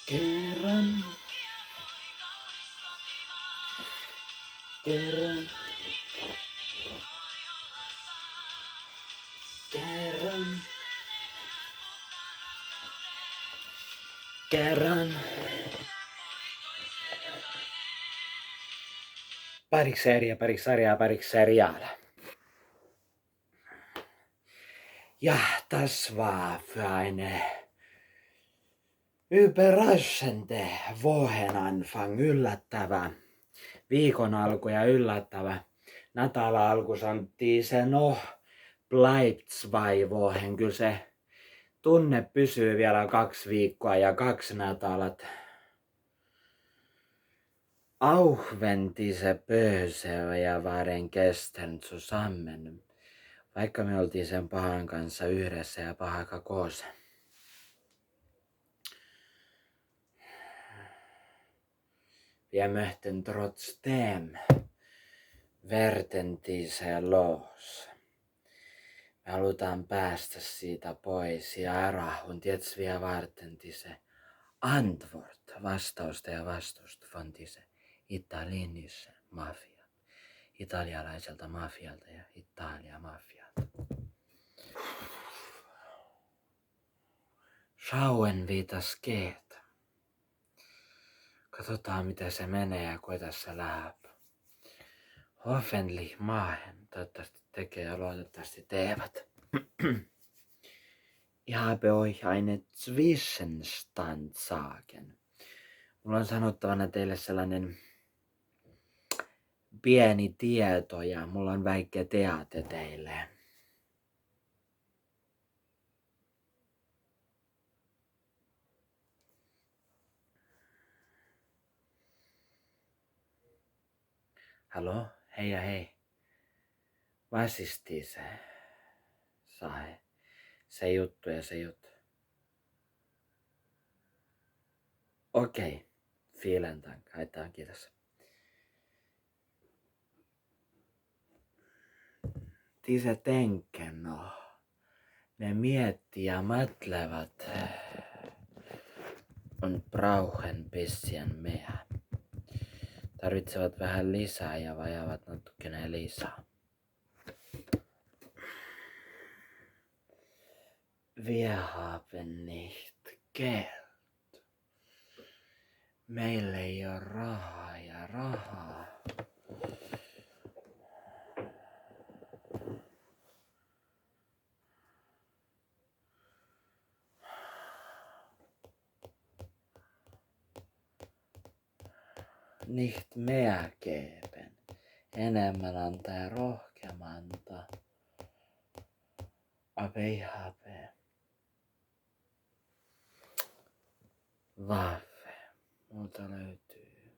Kerran, kerran, kerran, kerran. Pariksi seriaale. Ja, das war für eine überraschende Wochenanfang, yllättävä viikon alku ja yllättävä nätällä alku sanottiin se bleibt 2 Wochen. Kyllä se tunne pysyy vielä 2 viikkoa ja 2 nädalat. Auch wenn diese böse ja waren gestern zusammen. Vaikka me oltiin sen pahan kanssa yhdessä ja paha koos. Wir möchten trotzdem werden diese los. Me halutaan päästä siitä pois ja ära und jetzt wir warten diese Antwort, vastausta ja vastusta von diese italienischen mafia. Italialaiselta mafialta ja Italia mafialta. Schauen wie das geht. Katsotaan miten se menee ja kuinka se lähtee. Hoffentlich machen. Toivottavasti tekee ja luotettavasti teevät. Ich habe euch eine Zwischenstand sagen. Mulla on sanottavana teille sellainen pieni tieto ja mulla on väikkä teate teille. Hallå? Hej ja hei. Was ist diese Sache? Se juttu ja se juttu. Okei. Vielen Dank. Haittaa, kiitos. Diese denken ne miettii ja mõtlevat und brauchen bisschen mehr. Tarvitsevat vähän lisää ja vajavat natukene lisää. Wir haben nicht Geld. Meillä ei ole rahaa ja rahaa. Nicht mehr geben. Enemmän antaa ja rohkeammin antaa. Aber ich habe Waffe. Multa löytyy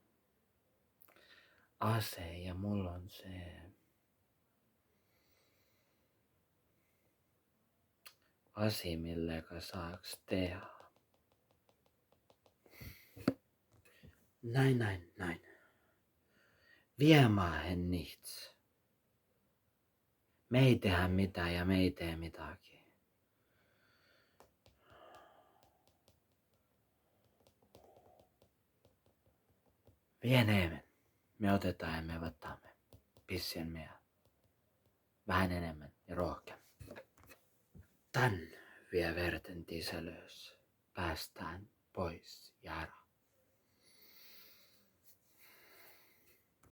ase ja mulla on se asi, millä saaks tehdä. Nein. Wir machen nichts. Me ei tehdä mitään ja me ei tee mitäkin. Wir nehmen. Me otetaan ja me vatamme. Bisschen mehr. Vähän enemmän ja rohkeammin. Dann wir werden diese lös. Päästään pois ja ära.